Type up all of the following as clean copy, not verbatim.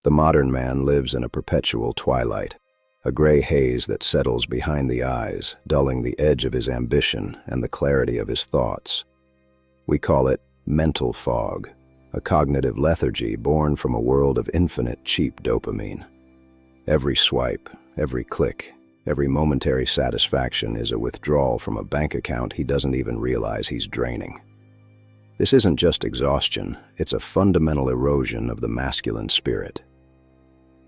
The modern man lives in a perpetual twilight, a gray haze that settles behind the eyes, dulling the edge of his ambition and the clarity of his thoughts. We call it mental fog, a cognitive lethargy born from a world of infinite cheap dopamine. Every swipe, every click, every momentary satisfaction is a withdrawal from a bank account he doesn't even realize he's draining. This isn't just exhaustion, it's a fundamental erosion of the masculine spirit.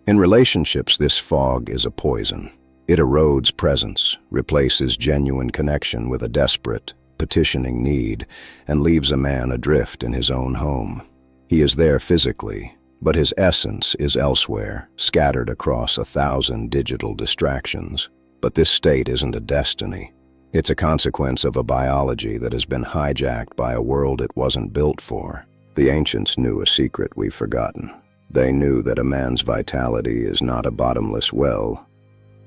In relationships, this fog is a poison. It erodes presence, replaces genuine connection with a desperate, petitioning need, and leaves a man adrift in his own home. He is there physically, but his essence is elsewhere, scattered across 1,000 digital distractions. But this state isn't a destiny. It's a consequence of a biology that has been hijacked by a world it wasn't built for. The ancients knew a secret we've forgotten. They knew that a man's vitality is not a bottomless well,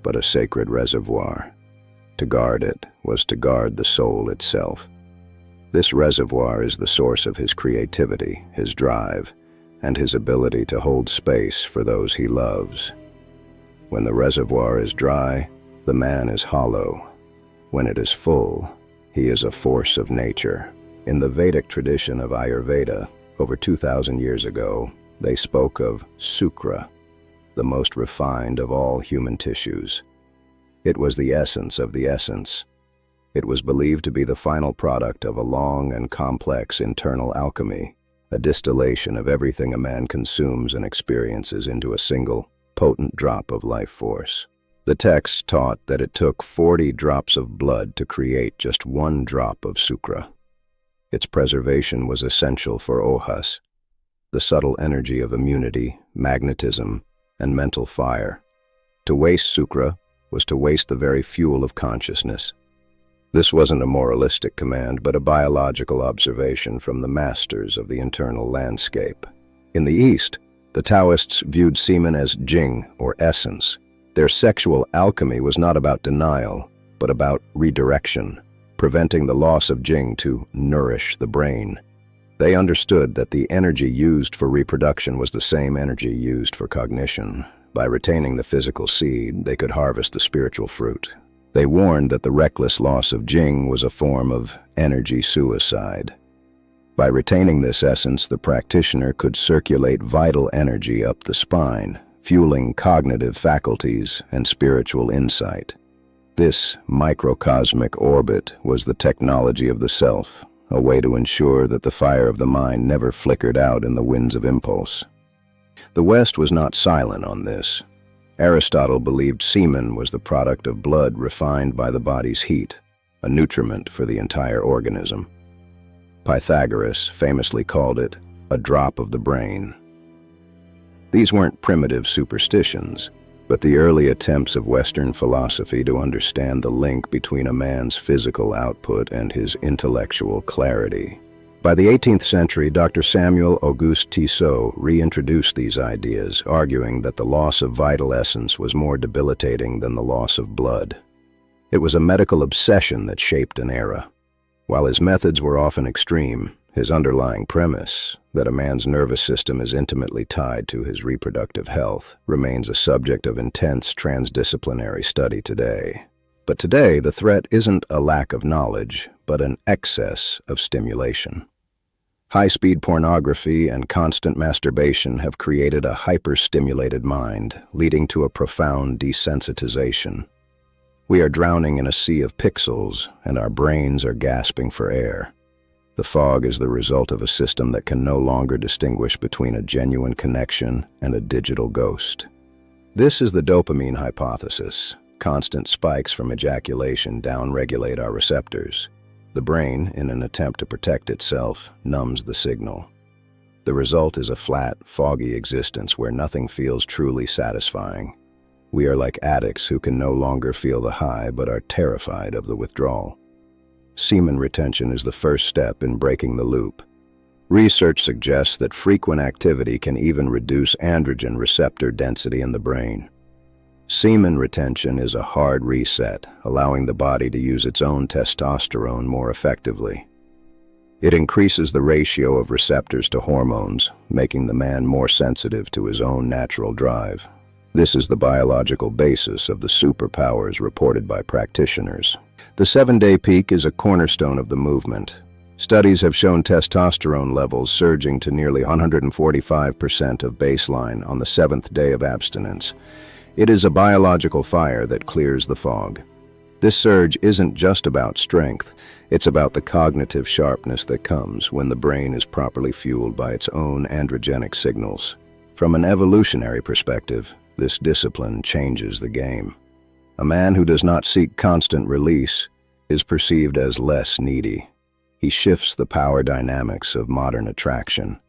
but a sacred reservoir. To guard it was to guard the soul itself. This reservoir is the source of his creativity, his drive, and his ability to hold space for those he loves. When the reservoir is dry, the man is hollow. When it is full, he is a force of nature. In the Vedic tradition of Ayurveda, over 2,000 years ago, they spoke of Sukra, the most refined of all human tissues. It was the essence of the essence. It was believed to be the final product of a long and complex internal alchemy, a distillation of everything a man consumes and experiences into a single, potent drop of life force. The text taught that it took 40 drops of blood to create just one drop of Sukra. Its preservation was essential for Ojas, the subtle energy of immunity, magnetism, and mental fire. To waste Sukra was to waste the very fuel of consciousness. This wasn't a moralistic command, but a biological observation from the masters of the internal landscape. In the East, the Taoists viewed semen as Jing, or essence. Their sexual alchemy was not about denial, but about redirection, preventing the loss of Jing to nourish the brain. They understood that the energy used for reproduction was the same energy used for cognition. By retaining the physical seed, they could harvest the spiritual fruit. They warned that the reckless loss of Jing was a form of energy suicide. By retaining this essence, the practitioner could circulate vital energy up the spine, fueling cognitive faculties and spiritual insight. This microcosmic orbit was the technology of the self, a way to ensure that the fire of the mind never flickered out in the winds of impulse. The West was not silent on this. Aristotle believed semen was the product of blood refined by the body's heat, a nutriment for the entire organism. Pythagoras famously called it a drop of the brain. These weren't primitive superstitions, but the early attempts of Western philosophy to understand the link between a man's physical output and his intellectual clarity. By the 18th century, Dr. Samuel Auguste Tissot reintroduced these ideas, arguing that the loss of vital essence was more debilitating than the loss of blood. It was a medical obsession that shaped an era. While his methods were often extreme, his underlying premise, that a man's nervous system is intimately tied to his reproductive health, remains a subject of intense transdisciplinary study today. But today, the threat isn't a lack of knowledge, but an excess of stimulation. High-speed pornography and constant masturbation have created a hyper-stimulated mind, leading to a profound desensitization. We are drowning in a sea of pixels, and our brains are gasping for air. The fog is the result of a system that can no longer distinguish between a genuine connection and a digital ghost. This is the dopamine hypothesis. Constant spikes from ejaculation downregulate our receptors. The brain, in an attempt to protect itself, numbs the signal. The result is a flat, foggy existence where nothing feels truly satisfying. We are like addicts who can no longer feel the high but are terrified of the withdrawal. Semen retention is the first step in breaking the loop. Research suggests that frequent activity can even reduce androgen receptor density in the brain. Semen retention is a hard reset, allowing the body to use its own testosterone more effectively. It increases the ratio of receptors to hormones, making the man more sensitive to his own natural drive. This is the biological basis of the superpowers reported by practitioners. The 7-day peak is a cornerstone of the movement. Studies have shown testosterone levels surging to nearly 145% of baseline on the 7th day of abstinence. It is a biological fire that clears the fog. This surge isn't just about strength, it's about the cognitive sharpness that comes when the brain is properly fueled by its own androgenic signals. From an evolutionary perspective, this discipline changes the game. A man who does not seek constant release is perceived as less needy. He shifts the power dynamics of modern attraction.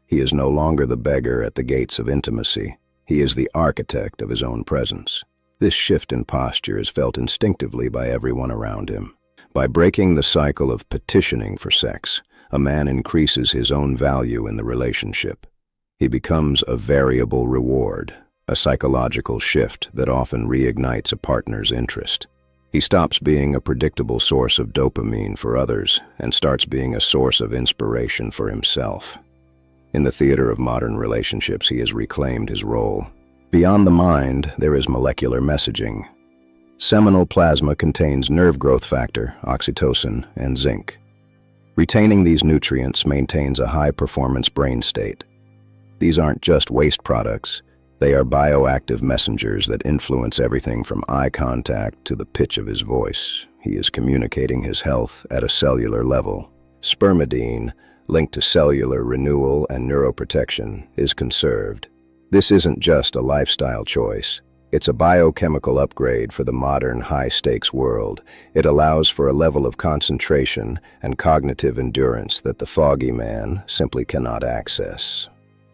He is no longer the beggar at the gates of intimacy. He is the architect of his own presence. This shift in posture is felt instinctively by everyone around him. By breaking the cycle of petitioning for sex, a man increases his own value in the relationship. He becomes a variable reward, a psychological shift that often reignites a partner's interest. He stops being a predictable source of dopamine for others and starts being a source of inspiration for himself. In the theater of modern relationships, he has reclaimed his role. Beyond the mind, there is molecular messaging. Seminal plasma contains nerve growth factor, oxytocin, and zinc. Retaining these nutrients maintains a high-performance brain state. These aren't just waste products. They are bioactive messengers that influence everything from eye contact to the pitch of his voice. He is communicating his health at a cellular level. Spermidine, linked to cellular renewal and neuroprotection, is conserved. This isn't just a lifestyle choice. It's a biochemical upgrade for the modern high-stakes world. It allows for a level of concentration and cognitive endurance that the foggy man simply cannot access.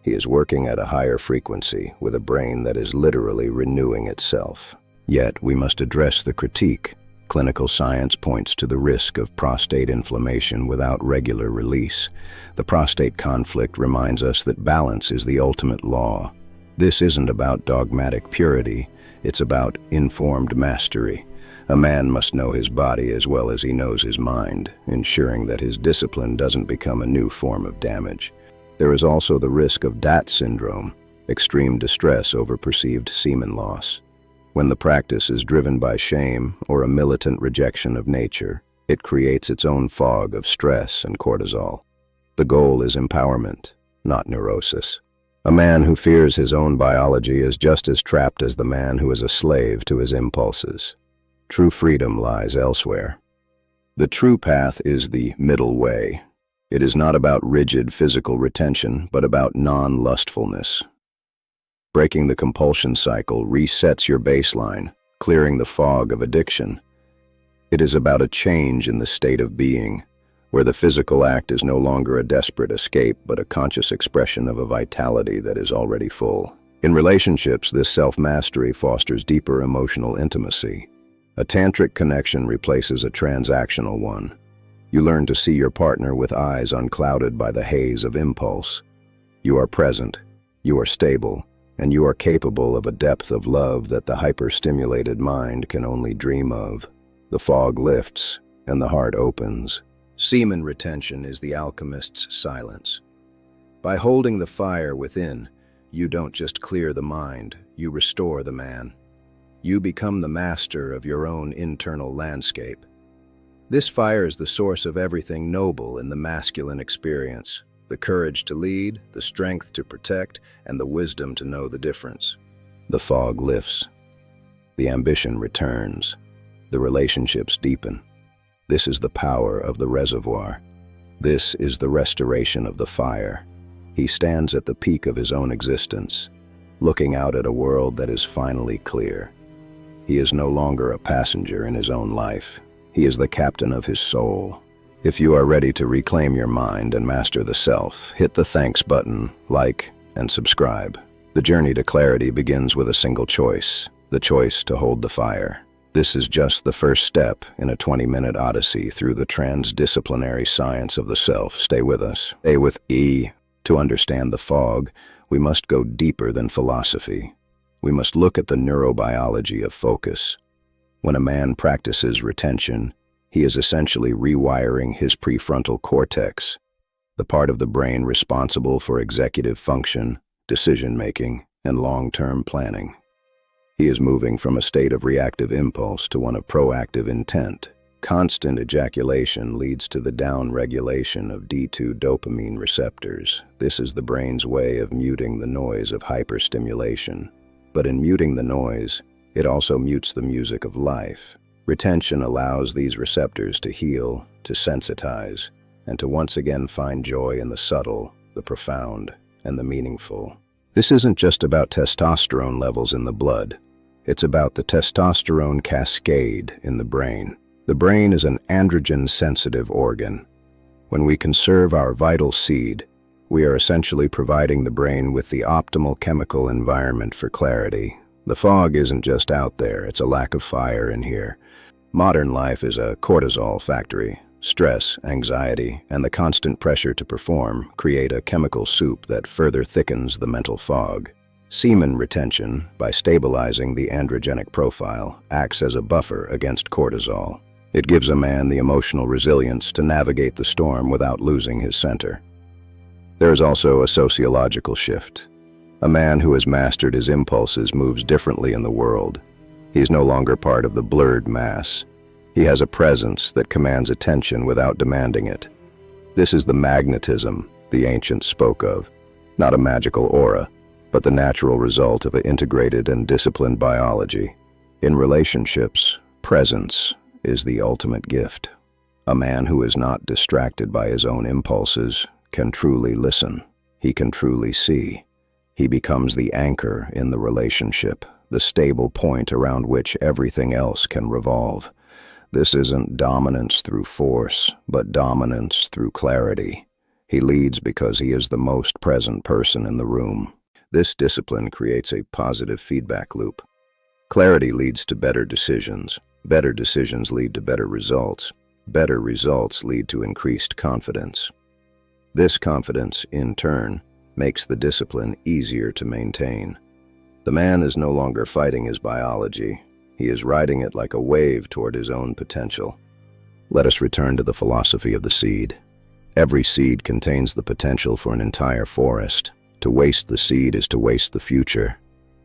He is working at a higher frequency with a brain that is literally renewing itself. Yet, we must address the critique. Clinical science points to the risk of prostate inflammation without regular release. The prostate conflict reminds us that balance is the ultimate law. This isn't about dogmatic purity, it's about informed mastery. A man must know his body as well as he knows his mind, ensuring that his discipline doesn't become a new form of damage. There is also the risk of DAT syndrome, extreme distress over perceived semen loss. When the practice is driven by shame or a militant rejection of nature, it creates its own fog of stress and cortisol. The goal is empowerment, not neurosis. A man who fears his own biology is just as trapped as the man who is a slave to his impulses. True freedom lies elsewhere. The true path is the middle way. It is not about rigid physical retention, but about non-lustfulness. Breaking the compulsion cycle resets your baseline, clearing the fog of addiction. It is about a change in the state of being, where the physical act is no longer a desperate escape, but a conscious expression of a vitality that is already full. In relationships, this self-mastery fosters deeper emotional intimacy. A tantric connection replaces a transactional one. You learn to see your partner with eyes unclouded by the haze of impulse. You are present, you are stable, and you are capable of a depth of love that the hyper-stimulated mind can only dream of. The fog lifts, and the heart opens. Semen retention is the alchemist's silence. By holding the fire within, you don't just clear the mind, you restore the man. You become the master of your own internal landscape. This fire is the source of everything noble in the masculine experience: the courage to lead, the strength to protect, and the wisdom to know the difference. The fog lifts. The ambition returns. The relationships deepen. This is the power of the reservoir. This is the restoration of the fire. He stands at the peak of his own existence, looking out at a world that is finally clear. He is no longer a passenger in his own life. He is the captain of his soul. If you are ready to reclaim your mind and master the self, hit the thanks button, like, and subscribe. The journey to clarity begins with a single choice: the choice to hold the fire. This is just the first step in a 20-minute odyssey through the transdisciplinary science of the self. Stay with us. Stay with E. To understand the fog, we must go deeper than philosophy. We must look at the neurobiology of focus. When a man practices retention, He is essentially rewiring his prefrontal cortex, the part of the brain responsible for executive function, decision-making, and long-term planning. He is moving from a state of reactive impulse to one of proactive intent. Constant ejaculation leads to the downregulation of D2 dopamine receptors. This is the brain's way of muting the noise of hyper-stimulation. But in muting the noise, it also mutes the music of life. Retention allows these receptors to heal, to sensitize, and to once again find joy in the subtle, the profound, and the meaningful. This isn't just about testosterone levels in the blood. It's about the testosterone cascade in the brain. The brain is an androgen-sensitive organ. When we conserve our vital seed, we are essentially providing the brain with the optimal chemical environment for clarity. The fog isn't just out there, it's a lack of fire in here. Modern life is a cortisol factory. Stress, anxiety, and the constant pressure to perform create a chemical soup that further thickens the mental fog. Semen retention, by stabilizing the androgenic profile, acts as a buffer against cortisol. It gives a man the emotional resilience to navigate the storm without losing his center. There is also a sociological shift. A man who has mastered his impulses moves differently in the world. He is no longer part of the blurred mass. He has a presence that commands attention without demanding it. This is the magnetism the ancients spoke of, not a magical aura, but the natural result of an integrated and disciplined biology. In relationships, presence is the ultimate gift. A man who is not distracted by his own impulses can truly listen. He can truly see. He becomes the anchor in the relationship, the stable point around which everything else can revolve. This isn't dominance through force, but dominance through clarity. He leads because he is the most present person in the room. This discipline creates a positive feedback loop. Clarity leads to better decisions. Better decisions lead to better results. Better results lead to increased confidence. This confidence, in turn, makes the discipline easier to maintain. The man is no longer fighting his biology. He is riding it like a wave toward his own potential. Let us return to the philosophy of the seed. Every seed contains the potential for an entire forest. To waste the seed is to waste the future.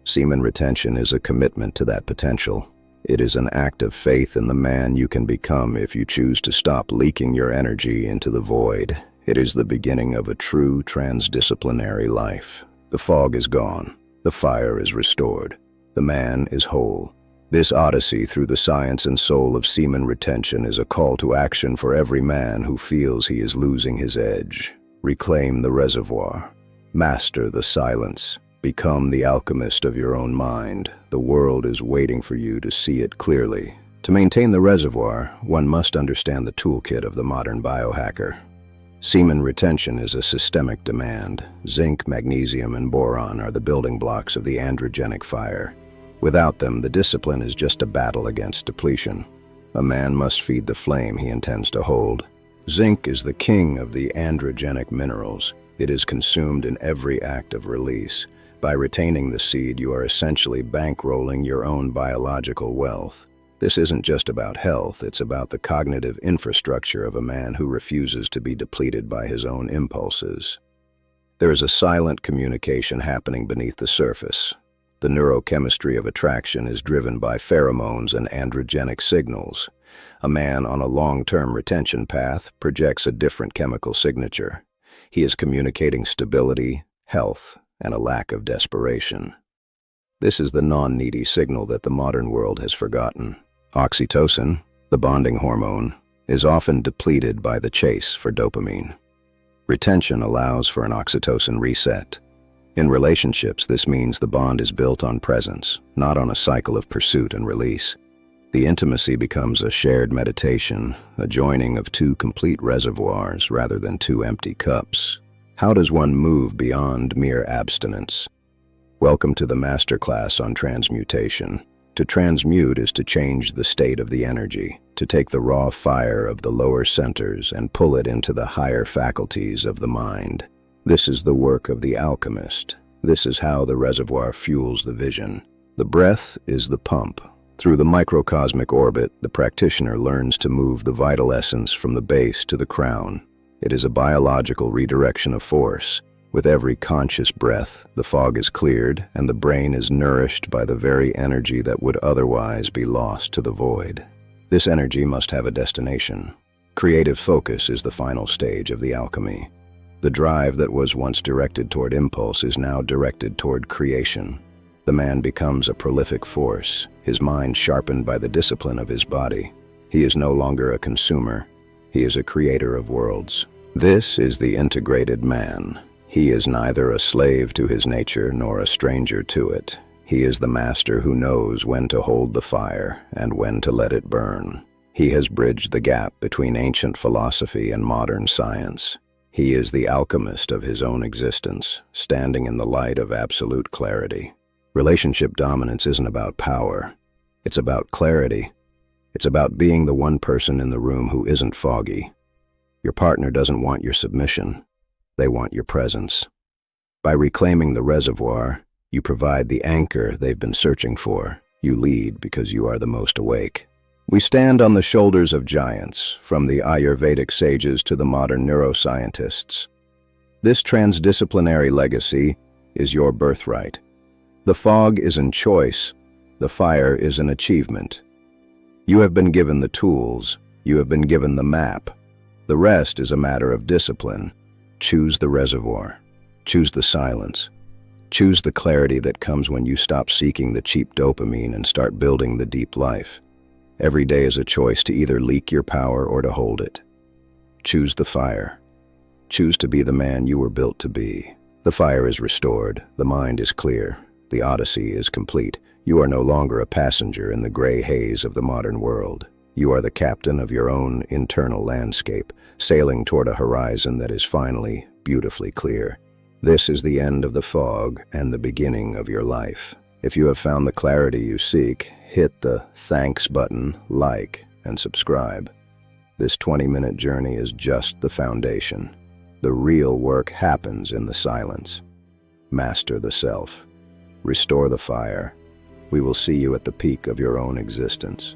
Semen retention is a commitment to that potential. It is an act of faith in the man you can become if you choose to stop leaking your energy into the void. It is the beginning of a true transdisciplinary life. The fog is gone. The fire is restored. The man is whole. This odyssey through the science and soul of semen retention is a call to action for every man who feels he is losing his edge. Reclaim the reservoir. Master the silence. Become the alchemist of your own mind. The world is waiting for you to see it clearly. To maintain the reservoir, one must understand the toolkit of the modern biohacker. Semen retention is a systemic demand. Zinc, magnesium, and boron are the building blocks of the androgenic fire. Without them, the discipline is just a battle against depletion. A man must feed the flame he intends to hold. Zinc is the king of the androgenic minerals. It is consumed in every act of release. By retaining the seed, you are essentially bankrolling your own biological wealth. This isn't just about health, it's about the cognitive infrastructure of a man who refuses to be depleted by his own impulses. There is a silent communication happening beneath the surface. The neurochemistry of attraction is driven by pheromones and androgenic signals. A man on a long-term retention path projects a different chemical signature. He is communicating stability, health, and a lack of desperation. This is the non-needy signal that the modern world has forgotten. Oxytocin, the bonding hormone, is often depleted by the chase for dopamine. Retention allows for an oxytocin reset. In relationships, this means the bond is built on presence, not on a cycle of pursuit and release. The intimacy becomes a shared meditation, a joining of two complete reservoirs rather than two empty cups. How does one move beyond mere abstinence? Welcome to the masterclass on transmutation. To transmute is to change the state of the energy, to take the raw fire of the lower centers and pull it into the higher faculties of the mind. This is the work of the alchemist. This is how the reservoir fuels the vision. The breath is the pump. Through the microcosmic orbit, the practitioner learns to move the vital essence from the base to the crown. It is a biological redirection of force. With every conscious breath, the fog is cleared and the brain is nourished by the very energy that would otherwise be lost to the void. This energy must have a destination. Creative focus is the final stage of the alchemy. The drive that was once directed toward impulse is now directed toward creation. The man becomes a prolific force, his mind sharpened by the discipline of his body. He is no longer a consumer. He is a creator of worlds. This is the integrated man. He is neither a slave to his nature nor a stranger to it. He is the master who knows when to hold the fire and when to let it burn. He has bridged the gap between ancient philosophy and modern science. He is the alchemist of his own existence, standing in the light of absolute clarity. Relationship dominance isn't about power. It's about clarity. It's about being the one person in the room who isn't foggy. Your partner doesn't want your submission. They want your presence. By reclaiming the reservoir, you provide the anchor they've been searching for. You lead because you are the most awake. We stand on the shoulders of giants, from the Ayurvedic sages to the modern neuroscientists. This transdisciplinary legacy is your birthright. The fog is in choice. The fire is an achievement. You have been given the tools. You have been given the map. The rest is a matter of discipline. Choose the reservoir. Choose the silence. Choose the clarity that comes when you stop seeking the cheap dopamine and start building the deep life. Every day is a choice to either leak your power or to hold it. Choose the fire. Choose to be the man you were built to be. The fire is restored. The mind is clear. The odyssey is complete. You are no longer a passenger in the gray haze of the modern world. You are the captain of your own internal landscape, sailing toward a horizon that is finally beautifully clear. This is the end of the fog and the beginning of your life. If you have found the clarity you seek, hit the thanks button, like, and subscribe. This 20-minute journey is just the foundation. The real work happens in the silence. Master the self. Restore the fire. We will see you at the peak of your own existence.